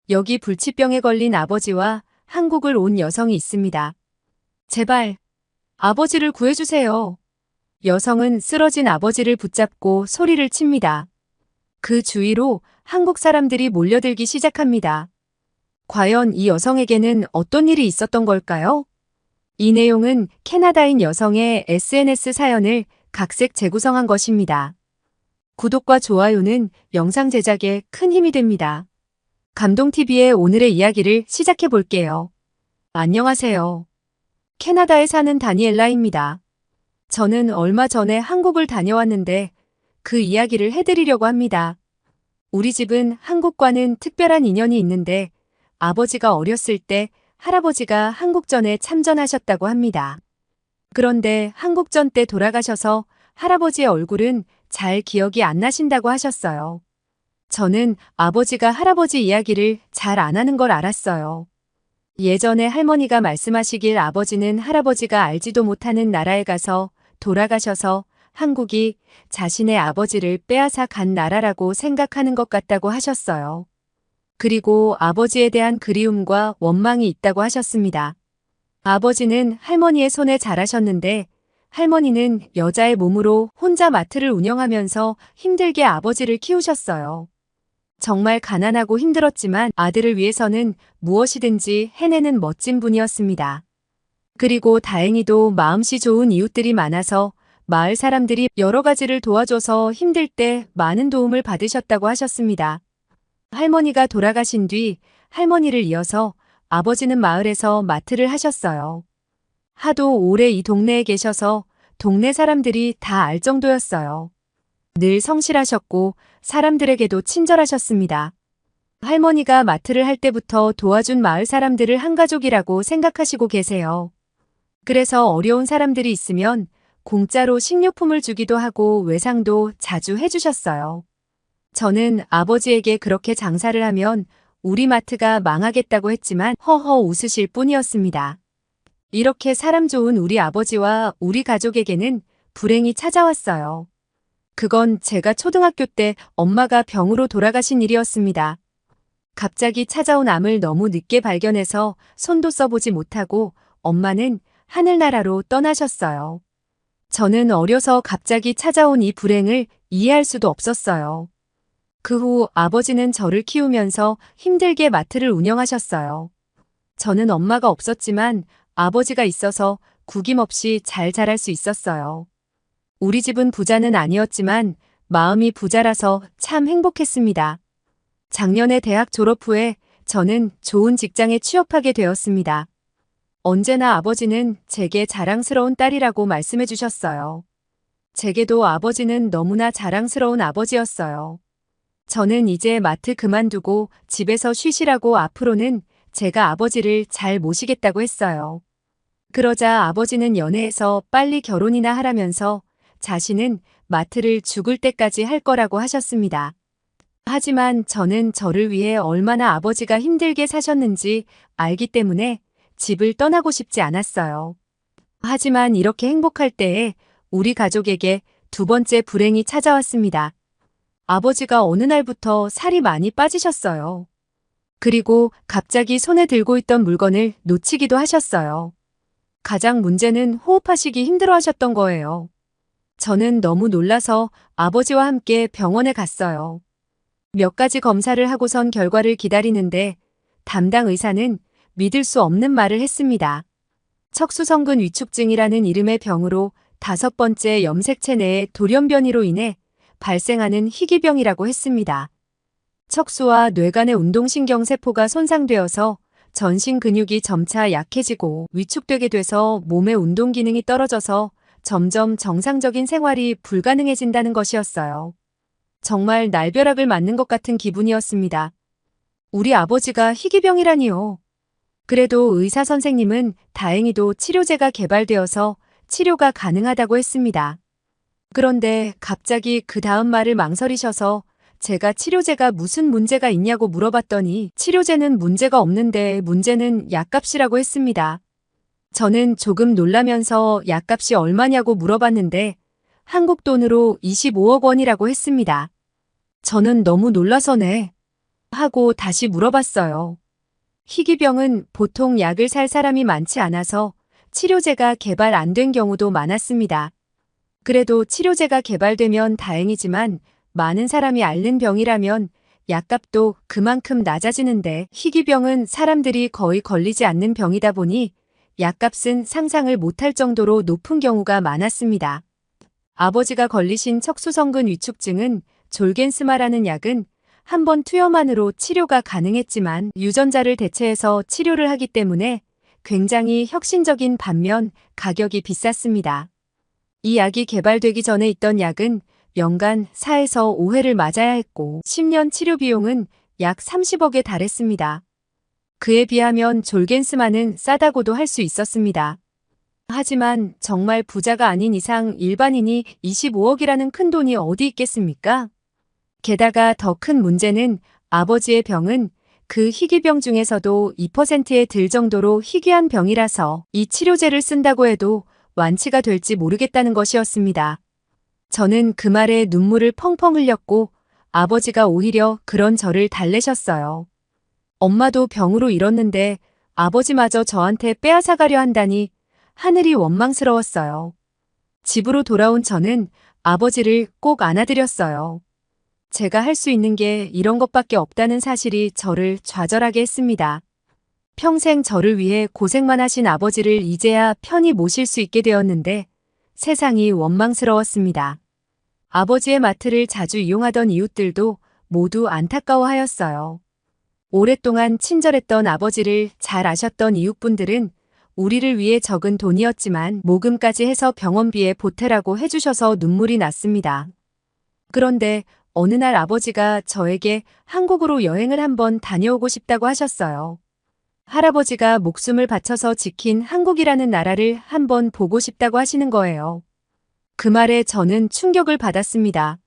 여기 불치병에 걸린 아버지와 한국을 온 여성이 있습니다. 제발, 아버지를 구해주세요. 여성은 쓰러진 아버지를 붙잡고 소리를 칩니다. 그 주위로 한국 사람들이 몰려들기 시작합니다. 과연 이 여성에게는 어떤 일이 있었던 걸까요? 이 내용은 캐나다인 여성의 SNS 사연을 각색 재구성한 것입니다. 구독과 좋아요는 영상 제작에 큰 힘이 됩니다. 감동TV의 오늘의 이야기를 시작해 볼게요. 안녕하세요. 캐나다에 사는 다니엘라입니다. 저는 얼마 전에 한국을 다녀왔는데 그 이야기를 해드리려고 합니다. 우리 집은 한국과는 특별한 인연이 있는데 아버지가 어렸을 때 할아버지가 한국전에 참전하셨다고 합니다. 그런데 한국전 때 돌아가셔서 할아버지의 얼굴은 잘 기억이 안 나신다고 하셨어요. 저는 아버지가 할아버지 이야기를 잘 안 하는 걸 알았어요. 예전에 할머니가 말씀하시길 아버지는 할아버지가 알지도 못하는 나라에 가서 돌아가셔서 한국이 자신의 아버지를 빼앗아 간 나라라고 생각하는 것 같다고 하셨어요. 그리고 아버지에 대한 그리움과 원망이 있다고 하셨습니다. 아버지는 할머니의 손에 자라셨는데 할머니는 여자의 몸으로 혼자 마트를 운영하면서 힘들게 아버지를 키우셨어요. 정말 가난하고 힘들었지만 아들을 위해서는 무엇이든지 해내는 멋진 분이었습니다. 그리고 다행히도 마음씨 좋은 이웃들이 많아서 마을 사람들이 여러 가지를 도와줘서 힘들 때 많은 도움을 받으셨다고 하셨습니다. 할머니가 돌아가신 뒤 할머니를 이어서 아버지는 마을에서 마트를 하셨어요. 하도 오래 이 동네에 계셔서 동네 사람들이 다 알 정도였어요. 늘 성실하셨고 사람들에게도 친절하셨습니다. 할머니가 마트를 할 때부터 도와준 마을 사람들을 한 가족이라고 생각하시고 계세요. 그래서 어려운 사람들이 있으면 공짜로 식료품을 주기도 하고 외상도 자주 해주셨어요. 저는 아버지에게 그렇게 장사를 하면 우리 마트가 망하겠다고 했지만 허허 웃으실 뿐이었습니다. 이렇게 사람 좋은 우리 아버지와 우리 가족에게는 불행이 찾아왔어요. 그건 제가 초등학교 때 엄마가 병으로 돌아가신 일이었습니다. 갑자기 찾아온 암을 너무 늦게 발견해서 손도 써보지 못하고 엄마는 하늘나라로 떠나셨어요. 저는 어려서 갑자기 찾아온 이 불행을 이해할 수도 없었어요. 그 후 아버지는 저를 키우면서 힘들게 마트를 운영하셨어요. 저는 엄마가 없었지만 아버지가 있어서 구김없이 잘 자랄 수 있었어요. 우리 집은 부자는 아니었지만 마음이 부자라서 참 행복했습니다. 작년에 대학 졸업 후에 저는 좋은 직장에 취업하게 되었습니다. 언제나 아버지는 제게 자랑스러운 딸이라고 말씀해 주셨어요. 제게도 아버지는 너무나 자랑스러운 아버지였어요. 저는 이제 마트 그만두고 집에서 쉬시라고 앞으로는 제가 아버지를 잘 모시겠다고 했어요. 그러자 아버지는 연애해서 빨리 결혼이나 하라면서 자신은 마트를 죽을 때까지 할 거라고 하셨습니다. 하지만 저는 저를 위해 얼마나 아버지가 힘들게 사셨는지 알기 때문에 집을 떠나고 싶지 않았어요. 하지만 이렇게 행복할 때에 우리 가족에게 두 번째 불행이 찾아왔습니다. 아버지가 어느 날부터 살이 많이 빠지셨어요. 그리고 갑자기 손에 들고 있던 물건을 놓치기도 하셨어요. 가장 문제는 호흡하시기 힘들어 하셨던 거예요. 저는 너무 놀라서 아버지와 함께 병원에 갔어요. 몇 가지 검사를 하고선 결과를 기다리는데 담당 의사는 믿을 수 없는 말을 했습니다. 척수성근 위축증이라는 이름의 병으로 5번째 염색체 내의 돌연변이로 인해 발생하는 희귀병이라고 했습니다. 척수와 뇌간의 운동신경세포가 손상되어서 전신 근육이 점차 약해지고 위축되게 돼서 몸의 운동 기능이 떨어져서 점점 정상적인 생활이 불가능해진다는 것이었어요. 정말 날벼락을 맞는 것 같은 기분이었습니다. 우리 아버지가 희귀병이라니요. 그래도 의사 선생님은 다행히도 치료제가 개발되어서 치료가 가능하다고 했습니다. 그런데 갑자기 그 다음 말을 망설이셔서 제가 치료제가 무슨 문제가 있냐고 물어봤더니 치료제는 문제가 없는데 문제는 약값이라고 했습니다. 저는 조금 놀라면서 약값이 얼마냐고 물어봤는데 한국 돈으로 25억 원이라고 했습니다. 저는 너무 놀라서네. 하고 다시 물어봤어요. 희귀병은 보통 약을 살 사람이 많지 않아서 치료제가 개발 안 된 경우도 많았습니다. 그래도 치료제가 개발되면 다행이지만 많은 사람이 앓는 병이라면 약값도 그만큼 낮아지는데 희귀병은 사람들이 거의 걸리지 않는 병이다 보니 약값은 상상을 못할 정도로 높은 경우가 많았습니다. 아버지가 걸리신 척수성근 위축증은 졸겐스마라는 약은 한 번 투여만으로 치료가 가능했지만 유전자를 대체해서 치료를 하기 때문에 굉장히 혁신적인 반면 가격이 비쌌습니다. 이 약이 개발되기 전에 있던 약은 연간 4에서 5회를 맞아야 했고 10년 치료 비용은 약 30억에 달했습니다. 그에 비하면 졸겐스마는 싸다고도 할 수 있었습니다. 하지만 정말 부자가 아닌 이상 일반인이 25억이라는 큰 돈이 어디 있겠습니까? 게다가 더 큰 문제는 아버지의 병은 그 희귀병 중에서도 2%에 들 정도로 희귀한 병이라서 이 치료제를 쓴다고 해도 완치가 될지 모르겠다는 것이었습니다. 저는 그 말에 눈물을 펑펑 흘렸고 아버지가 오히려 그런 저를 달래셨어요. 엄마도 병으로 잃었는데 아버지마저 저한테 빼앗아가려 한다니 하늘이 원망스러웠어요. 집으로 돌아온 저는 아버지를 꼭 안아드렸어요. 제가 할 수 있는 게 이런 것밖에 없다는 사실이 저를 좌절하게 했습니다. 평생 저를 위해 고생만 하신 아버지를 이제야 편히 모실 수 있게 되었는데 세상이 원망스러웠습니다. 아버지의 마트를 자주 이용하던 이웃들도 모두 안타까워하였어요. 오랫동안 친절했던 아버지를 잘 아셨던 이웃분들은 우리를 위해 적은 돈이었지만 모금까지 해서 병원비에 보태라고 해주셔서 눈물이 났습니다. 그런데 어느 날 아버지가 저에게 한국으로 여행을 한번 다녀오고 싶다고 하셨어요. 할아버지가 목숨을 바쳐서 지킨 한국이라는 나라를 한번 보고 싶다고 하시는 거예요. 그 말에 저는 충격을 받았습니다.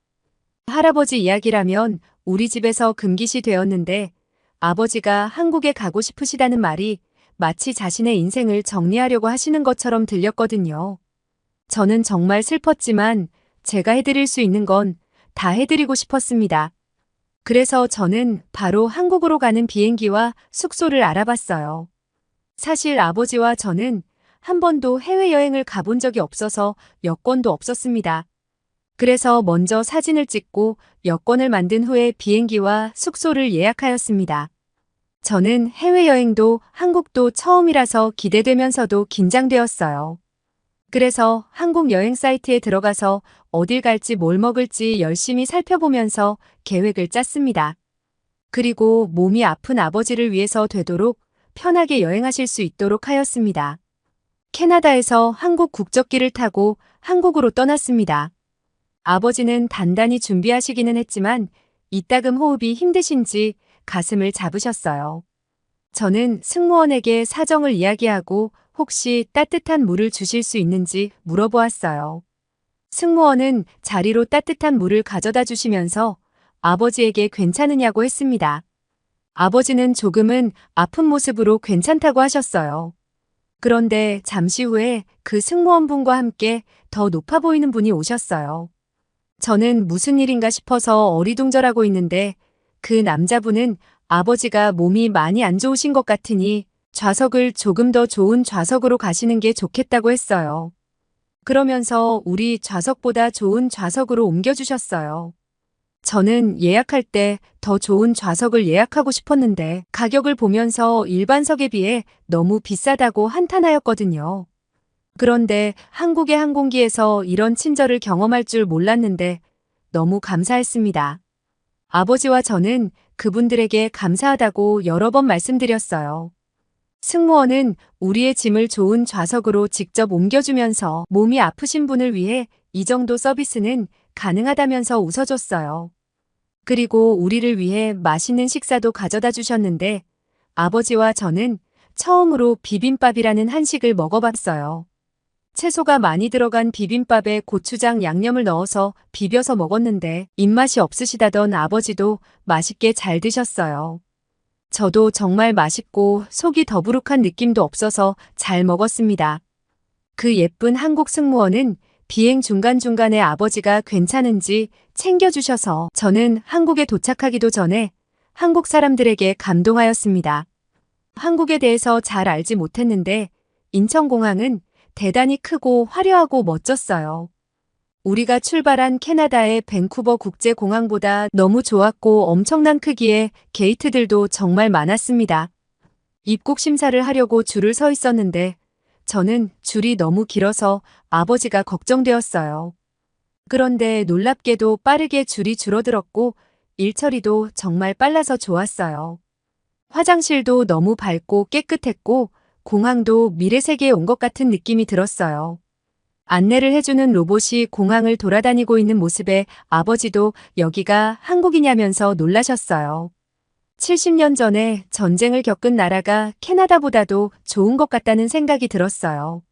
할아버지 이야기라면 우리 집에서 금기시 되었는데 아버지가 한국에 가고 싶으시다는 말이 마치 자신의 인생을 정리하려고 하시는 것처럼 들렸거든요. 저는 정말 슬펐지만 제가 해드릴 수 있는 건 다 해드리고 싶었습니다. 그래서 저는 바로 한국으로 가는 비행기와 숙소를 알아봤어요. 사실 아버지와 저는 한 번도 해외여행을 가본 적이 없어서 여권도 없었습니다. 그래서 먼저 사진을 찍고 여권을 만든 후에 비행기와 숙소를 예약하였습니다. 저는 해외여행도 한국도 처음이라서 기대되면서도 긴장되었어요. 그래서 한국 여행 사이트에 들어가서 어딜 갈지 뭘 먹을지 열심히 살펴보면서 계획을 짰습니다. 그리고 몸이 아픈 아버지를 위해서 되도록 편하게 여행하실 수 있도록 하였습니다. 캐나다에서 한국 국적기를 타고 한국으로 떠났습니다. 아버지는 단단히 준비하시기는 했지만 이따금 호흡이 힘드신지 가슴을 잡으셨어요. 저는 승무원에게 사정을 이야기하고 혹시 따뜻한 물을 주실 수 있는지 물어보았어요. 승무원은 자리로 따뜻한 물을 가져다 주시면서 아버지에게 괜찮으냐고 했습니다. 아버지는 조금은 아픈 모습으로 괜찮다고 하셨어요. 그런데 잠시 후에 그 승무원분과 함께 더 높아 보이는 분이 오셨어요. 저는 무슨 일인가 싶어서 어리둥절하고 있는데 그 남자분은 아버지가 몸이 많이 안 좋으신 것 같으니 좌석을 조금 더 좋은 좌석으로 가시는 게 좋겠다고 했어요. 그러면서 우리 좌석보다 좋은 좌석으로 옮겨주셨어요. 저는 예약할 때 더 좋은 좌석을 예약하고 싶었는데 가격을 보면서 일반석에 비해 너무 비싸다고 한탄하였거든요. 그런데 한국의 항공기에서 이런 친절을 경험할 줄 몰랐는데 너무 감사했습니다. 아버지와 저는 그분들에게 감사하다고 여러 번 말씀드렸어요. 승무원은 우리의 짐을 좋은 좌석으로 직접 옮겨주면서 몸이 아프신 분을 위해 이 정도 서비스는 가능하다면서 웃어줬어요. 그리고 우리를 위해 맛있는 식사도 가져다 주셨는데 아버지와 저는 처음으로 비빔밥이라는 한식을 먹어봤어요. 채소가 많이 들어간 비빔밥에 고추장 양념을 넣어서 비벼서 먹었는데 입맛이 없으시다던 아버지도 맛있게 잘 드셨어요. 저도 정말 맛있고 속이 더부룩한 느낌도 없어서 잘 먹었습니다. 그 예쁜 한국 승무원은 비행 중간중간에 아버지가 괜찮은지 챙겨주셔서 저는 한국에 도착하기도 전에 한국 사람들에게 감동하였습니다. 한국에 대해서 잘 알지 못했는데 인천공항은 대단히 크고 화려하고 멋졌어요. 우리가 출발한 캐나다의 밴쿠버 국제공항보다 너무 좋았고 엄청난 크기에 게이트들도 정말 많았습니다. 입국 심사를 하려고 줄을 서 있었는데 저는 줄이 너무 길어서 아버지가 걱정되었어요. 그런데 놀랍게도 빠르게 줄이 줄어들었고 일처리도 정말 빨라서 좋았어요. 화장실도 너무 밝고 깨끗했고 공항도 미래 세계에 온 것 같은 느낌이 들었어요. 안내를 해주는 로봇이 공항을 돌아다니고 있는 모습에 아버지도 여기가 한국이냐면서 놀라셨어요. 70년 전에 전쟁을 겪은 나라가 캐나다보다도 좋은 것 같다는 생각이 들었어요.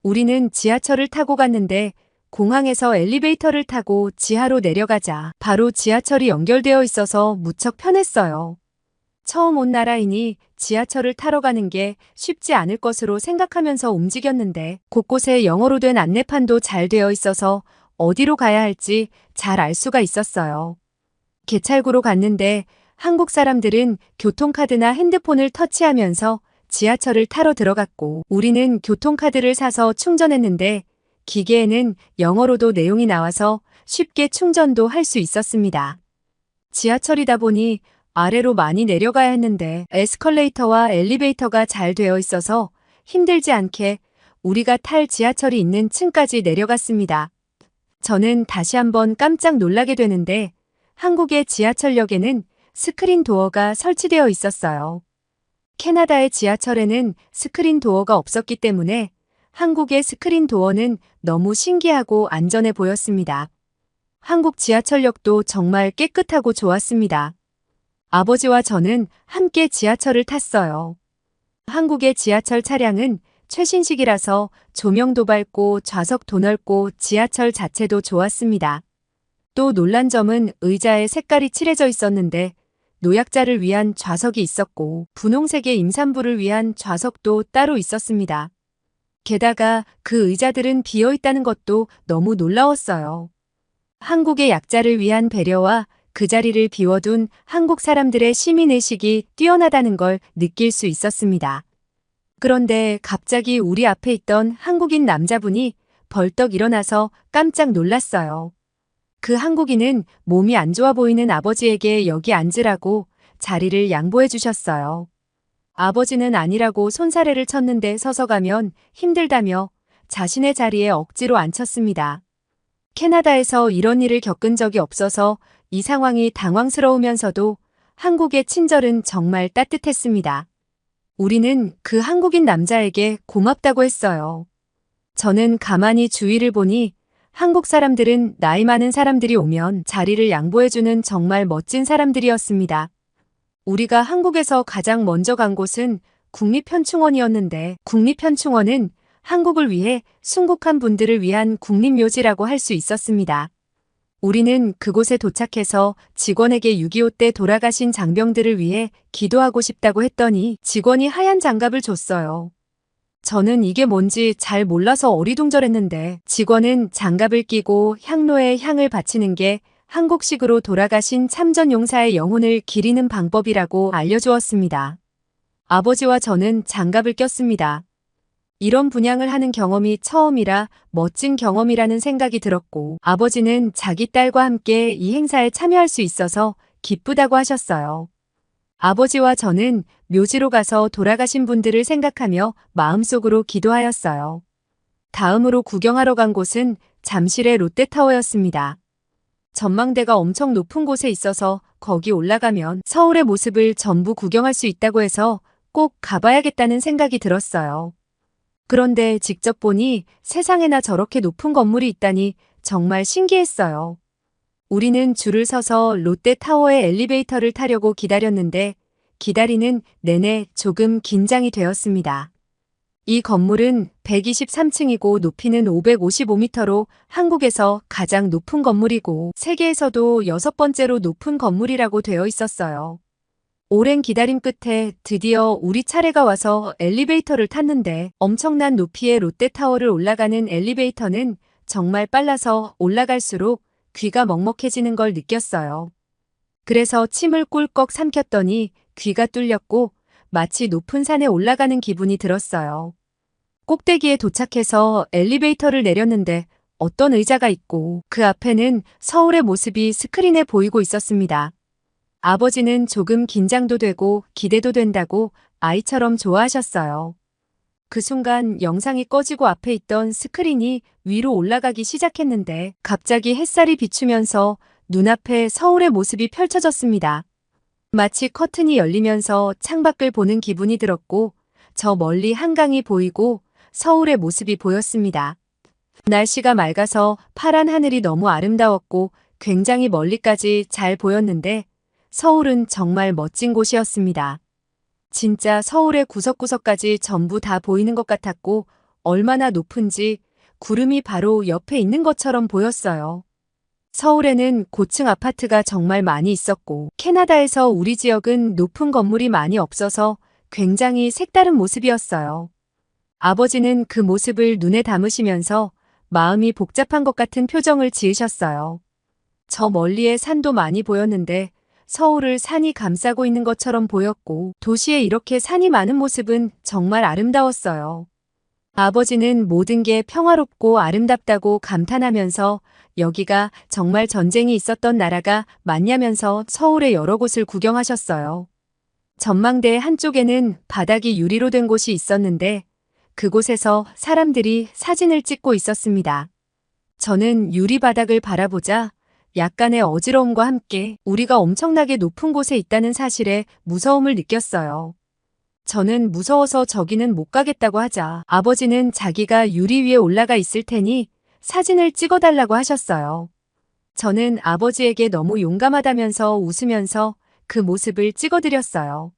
우리는 지하철을 타고 갔는데 공항에서 엘리베이터를 타고 지하로 내려가자 바로 지하철이 연결되어 있어서 무척 편했어요. 처음 온 나라이니 지하철을 타러 가는 게 쉽지 않을 것으로 생각하면서 움직였는데 곳곳에 영어로 된 안내판도 잘 되어 있어서 어디로 가야 할지 잘 알 수가 있었어요. 개찰구로 갔는데 한국 사람들은 교통카드나 핸드폰을 터치하면서 지하철을 타러 들어갔고 우리는 교통카드를 사서 충전했는데 기계에는 영어로도 내용이 나와서 쉽게 충전도 할 수 있었습니다. 지하철이다 보니 아래로 많이 내려가야 했는데 에스컬레이터와 엘리베이터가 잘 되어 있어서 힘들지 않게 우리가 탈 지하철이 있는 층까지 내려갔습니다. 저는 다시 한번 깜짝 놀라게 되는데 한국의 지하철역에는 스크린 도어가 설치되어 있었어요. 캐나다의 지하철에는 스크린 도어가 없었기 때문에 한국의 스크린 도어는 너무 신기하고 안전해 보였습니다. 한국 지하철역도 정말 깨끗하고 좋았습니다. 아버지와 저는 함께 지하철을 탔어요. 한국의 지하철 차량은 최신식이라서 조명도 밝고 좌석도 넓고 지하철 자체도 좋았습니다. 또 놀란 점은 의자에 색깔이 칠해져 있었는데 노약자를 위한 좌석이 있었고 분홍색의 임산부를 위한 좌석도 따로 있었습니다. 게다가 그 의자들은 비어 있다는 것도 너무 놀라웠어요. 한국의 약자를 위한 배려와 그 자리를 비워둔 한국 사람들의 시민의식이 뛰어나다는 걸 느낄 수 있었습니다. 그런데 갑자기 우리 앞에 있던 한국인 남자분이 벌떡 일어나서 깜짝 놀랐어요. 그 한국인은 몸이 안 좋아 보이는 아버지에게 여기 앉으라고 자리를 양보해 주셨어요. 아버지는 아니라고 손사래를 쳤는데 서서 가면 힘들다며 자신의 자리에 억지로 앉혔습니다. 캐나다에서 이런 일을 겪은 적이 없어서 이 상황이 당황스러우면서도 한국의 친절은 정말 따뜻했습니다. 우리는 그 한국인 남자에게 고맙다고 했어요. 저는 가만히 주위를 보니 한국 사람들은 나이 많은 사람들이 오면 자리를 양보해주는 정말 멋진 사람들이었습니다. 우리가 한국에서 가장 먼저 간 곳은 국립현충원이었는데 국립현충원은 한국을 위해 순국한 분들을 위한 국립묘지라고 할 수 있었습니다. 우리는 그곳에 도착해서 직원에게 6.25 때 돌아가신 장병들을 위해 기도하고 싶다고 했더니 직원이 하얀 장갑을 줬어요. 저는 이게 뭔지 잘 몰라서 어리둥절했는데 직원은 장갑을 끼고 향로에 향을 바치는 게 한국식으로 돌아가신 참전용사의 영혼을 기리는 방법이라고 알려주었습니다. 아버지와 저는 장갑을 꼈습니다. 이런 분향을 하는 경험이 처음이라 멋진 경험이라는 생각이 들었고 아버지는 자기 딸과 함께 이 행사에 참여할 수 있어서 기쁘다고 하셨어요. 아버지와 저는 묘지로 가서 돌아가신 분들을 생각하며 마음속으로 기도하였어요. 다음으로 구경하러 간 곳은 잠실의 롯데타워였습니다. 전망대가 엄청 높은 곳에 있어서 거기 올라가면 서울의 모습을 전부 구경할 수 있다고 해서 꼭 가봐야겠다는 생각이 들었어요. 그런데 직접 보니 세상에나 저렇게 높은 건물이 있다니 정말 신기했어요. 우리는 줄을 서서 롯데타워의 엘리베이터를 타려고 기다렸는데 기다리는 내내 조금 긴장이 되었습니다. 이 건물은 123층이고 높이는 555m로 한국에서 가장 높은 건물이고 세계에서도 6번째로 높은 건물이라고 되어 있었어요. 오랜 기다림 끝에 드디어 우리 차례가 와서 엘리베이터를 탔는데 엄청난 높이의 롯데타워를 올라가는 엘리베이터는 정말 빨라서 올라갈수록 귀가 먹먹해지는 걸 느꼈어요. 그래서 침을 꿀꺽 삼켰더니 귀가 뚫렸고 마치 높은 산에 올라가는 기분이 들었어요. 꼭대기에 도착해서 엘리베이터를 내렸는데 어떤 의자가 있고 그 앞에는 서울의 모습이 스크린에 보이고 있었습니다. 아버지는 조금 긴장도 되고 기대도 된다고 아이처럼 좋아하셨어요. 그 순간 영상이 꺼지고 앞에 있던 스크린이 위로 올라가기 시작했는데 갑자기 햇살이 비추면서 눈앞에 서울의 모습이 펼쳐졌습니다. 마치 커튼이 열리면서 창밖을 보는 기분이 들었고 저 멀리 한강이 보이고 서울의 모습이 보였습니다. 날씨가 맑아서 파란 하늘이 너무 아름다웠고 굉장히 멀리까지 잘 보였는데 서울은 정말 멋진 곳이었습니다. 진짜 서울의 구석구석까지 전부 다 보이는 것 같았고 얼마나 높은지 구름이 바로 옆에 있는 것처럼 보였어요. 서울에는 고층 아파트가 정말 많이 있었고 캐나다에서 우리 지역은 높은 건물이 많이 없어서 굉장히 색다른 모습이었어요. 아버지는 그 모습을 눈에 담으시면서 마음이 복잡한 것 같은 표정을 지으셨어요. 저 멀리에 산도 많이 보였는데 서울을 산이 감싸고 있는 것처럼 보였고 도시에 이렇게 산이 많은 모습은 정말 아름다웠어요. 아버지는 모든 게 평화롭고 아름답다고 감탄하면서 여기가 정말 전쟁이 있었던 나라가 맞냐면서 서울의 여러 곳을 구경하셨어요. 전망대 한쪽에는 바닥이 유리로 된 곳이 있었는데 그곳에서 사람들이 사진을 찍고 있었습니다. 저는 유리 바닥을 바라보자 약간의 어지러움과 함께 우리가 엄청나게 높은 곳에 있다는 사실에 무서움을 느꼈어요. 저는 무서워서 저기는 못 가겠다고 하자 아버지는 자기가 유리 위에 올라가 있을 테니 사진을 찍어달라고 하셨어요. 저는 아버지에게 너무 용감하다면서 웃으면서 그 모습을 찍어드렸어요.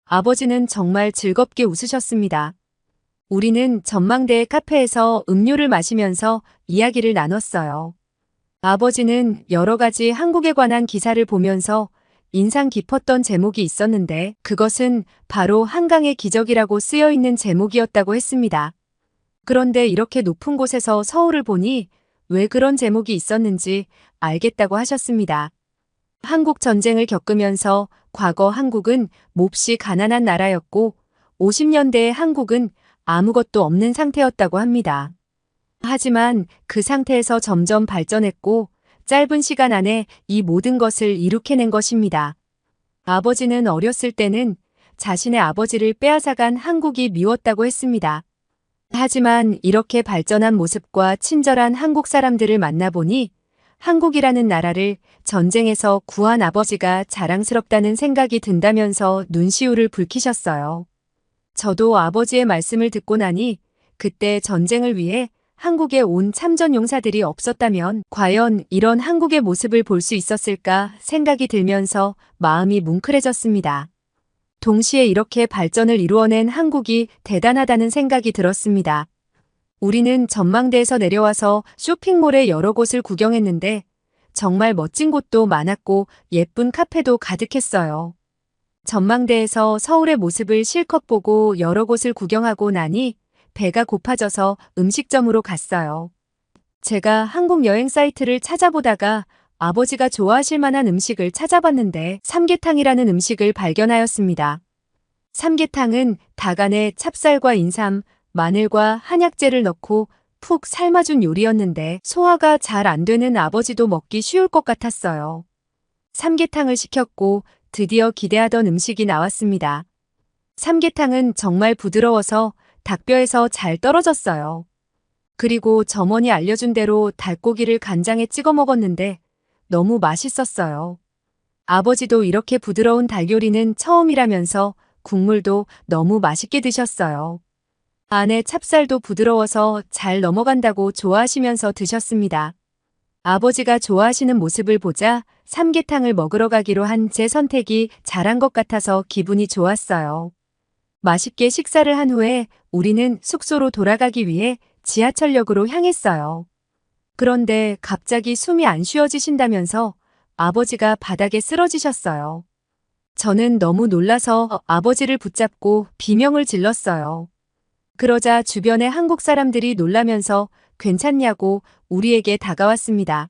아버지는 정말 즐겁게 웃으셨습니다. 우리는 전망대의 카페에서 음료를 마시면서 이야기를 나눴어요. 아버지는 여러 가지 한국에 관한 기사를 보면서 인상 깊었던 제목이 있었는데 그것은 바로 한강의 기적이라고 쓰여 있는 제목이었다고 했습니다. 그런데 이렇게 높은 곳에서 서울을 보니 왜 그런 제목이 있었는지 알겠다고 하셨습니다. 한국 전쟁을 겪으면서 과거 한국은 몹시 가난한 나라였고 50년대의 한국은 아무것도 없는 상태였다고 합니다. 하지만 그 상태에서 점점 발전했고 짧은 시간 안에 이 모든 것을 이룩해낸 것입니다. 아버지는 어렸을 때는 자신의 아버지를 빼앗아간 한국이 미웠다고 했습니다. 하지만 이렇게 발전한 모습과 친절한 한국 사람들을 만나보니 한국이라는 나라를 전쟁에서 구한 아버지가 자랑스럽다는 생각이 든다면서 눈시울을 붉히셨어요. 저도 아버지의 말씀을 듣고 나니 그때 전쟁을 위해 한국에 온 참전용사들이 없었다면 과연 이런 한국의 모습을 볼 수 있었을까 생각이 들면서 마음이 뭉클해졌습니다. 동시에 이렇게 발전을 이루어낸 한국이 대단하다는 생각이 들었습니다. 우리는 전망대에서 내려와서 쇼핑몰의 여러 곳을 구경했는데 정말 멋진 곳도 많았고 예쁜 카페도 가득했어요. 전망대에서 서울의 모습을 실컷 보고 여러 곳을 구경하고 나니 배가 고파져서 음식점으로 갔어요. 제가 한국 여행 사이트를 찾아보다가 아버지가 좋아하실 만한 음식을 찾아봤는데 삼계탕이라는 음식을 발견하였습니다. 삼계탕은 닭 안에 찹쌀과 인삼, 마늘과 한약재를 넣고 푹 삶아준 요리였는데 소화가 잘 안 되는 아버지도 먹기 쉬울 것 같았어요. 삼계탕을 시켰고 드디어 기대하던 음식이 나왔습니다. 삼계탕은 정말 부드러워서 닭뼈에서 잘 떨어졌어요. 그리고 점원이 알려준 대로 닭고기를 간장에 찍어 먹었는데 너무 맛있었어요. 아버지도 이렇게 부드러운 닭 요리는 처음이라면서 국물도 너무 맛있게 드셨어요. 안에 찹쌀도 부드러워서 잘 넘어간다고 좋아하시면서 드셨습니다. 아버지가 좋아하시는 모습을 보자 삼계탕을 먹으러 가기로 한 제 선택이 잘한 것 같아서 기분이 좋았어요. 맛있게 식사를 한 후에 우리는 숙소로 돌아가기 위해 지하철역으로 향했어요. 그런데 갑자기 숨이 안 쉬어지신다면서 아버지가 바닥에 쓰러지셨어요. 저는 너무 놀라서 아버지를 붙잡고 비명을 질렀어요. 그러자 주변의 한국 사람들이 놀라면서 괜찮냐고 우리에게 다가왔습니다.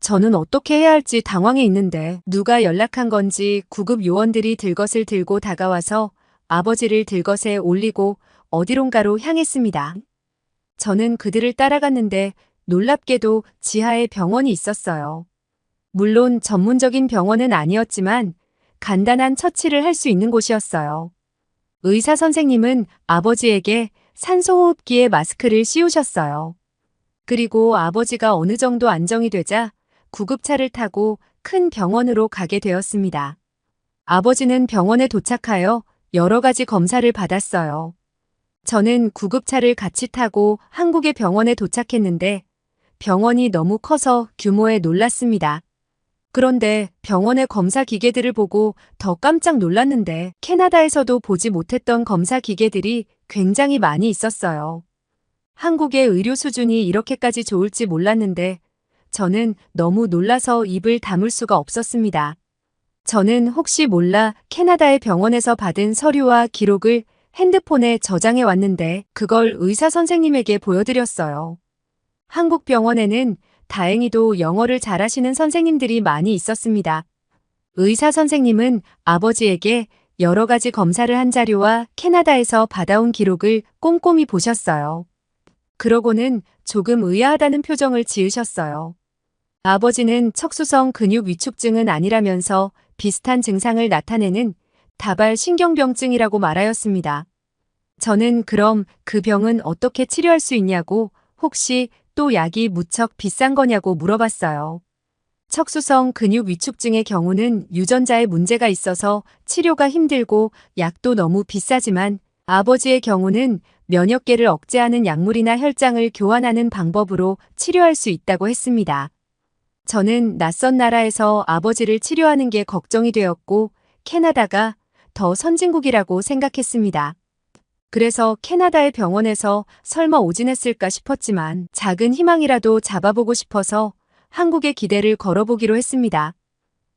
저는 어떻게 해야 할지 당황해 있는데 누가 연락한 건지 구급 요원들이 들것을 들고 다가와서 아버지를 들것에 올리고 어디론가로 향했습니다. 저는 그들을 따라갔는데 놀랍게도 지하에 병원이 있었어요. 물론 전문적인 병원은 아니었지만 간단한 처치를 할 수 있는 곳이었어요. 의사 선생님은 아버지에게 산소호흡기에 마스크를 씌우셨어요. 그리고 아버지가 어느 정도 안정이 되자 구급차를 타고 큰 병원으로 가게 되었습니다. 아버지는 병원에 도착하여 여러 가지 검사를 받았어요. 저는 구급차를 같이 타고 한국의 병원에 도착했는데 병원이 너무 커서 규모에 놀랐습니다. 그런데 병원의 검사 기계들을 보고 더 깜짝 놀랐는데 캐나다에서도 보지 못했던 검사 기계들이 굉장히 많이 있었어요. 한국의 의료 수준이 이렇게까지 좋을지 몰랐는데 저는 너무 놀라서 입을 다물 수가 없었습니다. 저는 혹시 몰라 캐나다의 병원에서 받은 서류와 기록을 핸드폰에 저장해 왔는데 그걸 의사 선생님에게 보여드렸어요. 한국 병원에는 다행히도 영어를 잘하시는 선생님들이 많이 있었습니다. 의사 선생님은 아버지에게 여러 가지 검사를 한 자료와 캐나다에서 받아온 기록을 꼼꼼히 보셨어요. 그러고는 조금 의아하다는 표정을 지으셨어요. 아버지는 척수성 근육 위축증은 아니라면서 비슷한 증상을 나타내는 다발 신경병증이라고 말하였습니다. 저는 그럼 그 병은 어떻게 치료할 수 있냐고 혹시 또 약이 무척 비싼 거냐고 물어봤어요. 척수성 근육 위축증의 경우는 유전자에 문제가 있어서 치료가 힘들고 약도 너무 비싸지만 아버지의 경우는 면역계를 억제하는 약물이나 혈장을 교환하는 방법으로 치료할 수 있다고 했습니다. 저는 낯선 나라에서 아버지를 치료하는 게 걱정이 되었고 캐나다가 더 선진국이라고 생각했습니다. 그래서 캐나다의 병원에서 설마 오진했을까 싶었지만 작은 희망이라도 잡아보고 싶어서 한국에 기대를 걸어보기로 했습니다.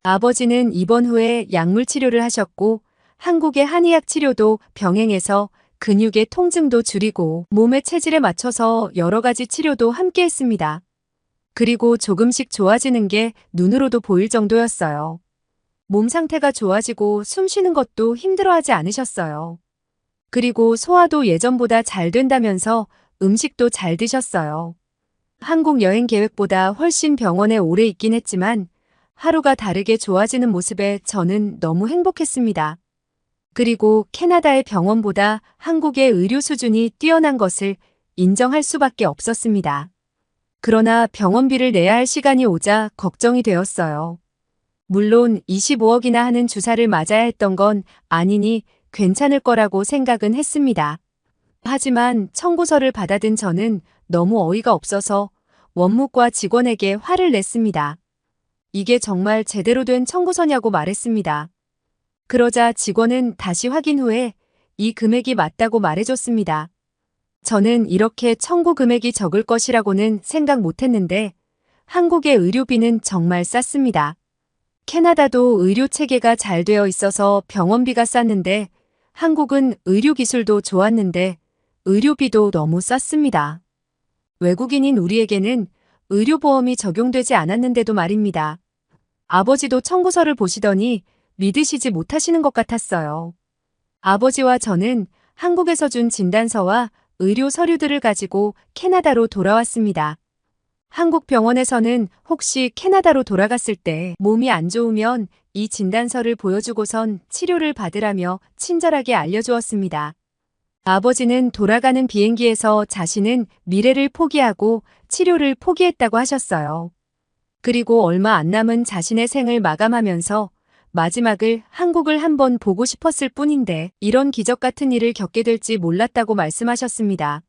아버지는 입원 후에 약물 치료를 하셨고 한국의 한의학 치료도 병행해서 근육의 통증도 줄이고 몸의 체질에 맞춰서 여러 가지 치료도 함께 했습니다. 그리고 조금씩 좋아지는 게 눈으로도 보일 정도였어요. 몸 상태가 좋아지고 숨 쉬는 것도 힘들어하지 않으셨어요. 그리고 소화도 예전보다 잘 된다면서 음식도 잘 드셨어요. 한국 여행 계획보다 훨씬 병원에 오래 있긴 했지만 하루가 다르게 좋아지는 모습에 저는 너무 행복했습니다. 그리고 캐나다의 병원보다 한국의 의료 수준이 뛰어난 것을 인정할 수밖에 없었습니다. 그러나 병원비를 내야 할 시간이 오자 걱정이 되었어요. 물론 25억이나 하는 주사를 맞아야 했던 건 아니니 괜찮을 거라고 생각은 했습니다. 하지만 청구서를 받아든 저는 너무 어이가 없어서 원무과 직원에게 화를 냈습니다. 이게 정말 제대로 된 청구서냐고 말했습니다. 그러자 직원은 다시 확인 후에 이 금액이 맞다고 말해줬습니다. 저는 이렇게 청구 금액이 적을 것이라고는 생각 못했는데 한국의 의료비는 정말 쌌습니다. 캐나다도 의료 체계가 잘 되어 있어서 병원비가 쌌는데 한국은 의료기술도 좋았는데 의료비도 너무 쌌습니다. 외국인인 우리에게는 의료보험이 적용되지 않았는데도 말입니다. 아버지도 청구서를 보시더니 믿으시지 못하시는 것 같았어요. 아버지와 저는 한국에서 준 진단서와 의료 서류들을 가지고 캐나다로 돌아왔습니다. 한국 병원에서는 혹시 캐나다로 돌아갔을 때 몸이 안 좋으면 이 진단서를 보여주고선 치료를 받으라며 친절하게 알려주었습니다. 아버지는 돌아가는 비행기에서 자신은 미래를 포기하고 치료를 포기했다고 하셨어요. 그리고 얼마 안 남은 자신의 생을 마감하면서 마지막을 한국을 한번 보고 싶었을 뿐인데 이런 기적 같은 일을 겪게 될지 몰랐다고 말씀하셨습니다.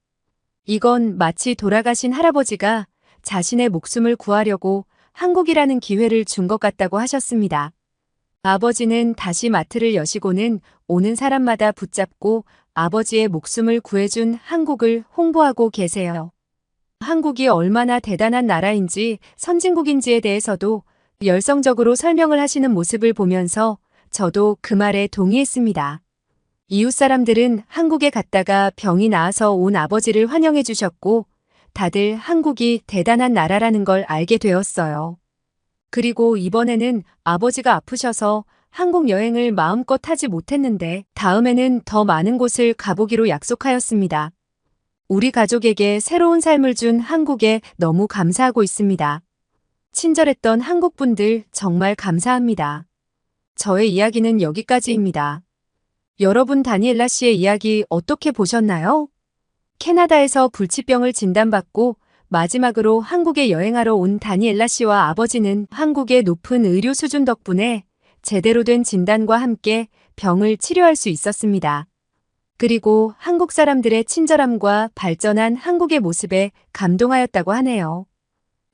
이건 마치 돌아가신 할아버지가 자신의 목숨을 구하려고 한국이라는 기회를 준 것 같다고 하셨습니다. 아버지는 다시 마트를 여시고는 오는 사람마다 붙잡고 아버지의 목숨을 구해준 한국을 홍보하고 계세요. 한국이 얼마나 대단한 나라인지 선진국인지에 대해서도 열성적으로 설명을 하시는 모습을 보면서 저도 그 말에 동의했습니다. 이웃 사람들은 한국에 갔다가 병이 나아서 온 아버지를 환영해 주셨고 다들 한국이 대단한 나라라는 걸 알게 되었어요. 그리고 이번에는 아버지가 아프셔서 한국 여행을 마음껏 하지 못했는데 다음에는 더 많은 곳을 가보기로 약속하였습니다. 우리 가족에게 새로운 삶을 준 한국에 너무 감사하고 있습니다. 친절했던 한국분들 정말 감사합니다. 저의 이야기는 여기까지입니다. 여러분 다니엘라 씨의 이야기 어떻게 보셨나요? 캐나다에서 불치병을 진단받고 마지막으로 한국에 여행하러 온 다니엘라 씨와 아버지는 한국의 높은 의료 수준 덕분에 제대로 된 진단과 함께 병을 치료할 수 있었습니다. 그리고 한국 사람들의 친절함과 발전한 한국의 모습에 감동하였다고 하네요.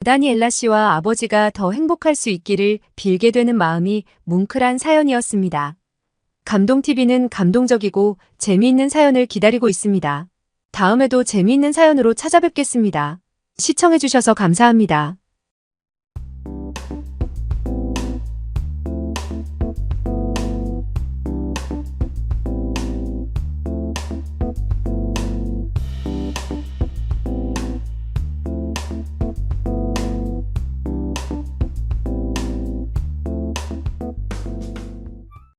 다니엘라 씨와 아버지가 더 행복할 수 있기를 빌게 되는 마음이 뭉클한 사연이었습니다. 감동TV는 감동적이고 재미있는 사연을 기다리고 있습니다. 다음에도 재미있는 사연으로 찾아뵙겠습니다. 시청해주셔서 감사합니다.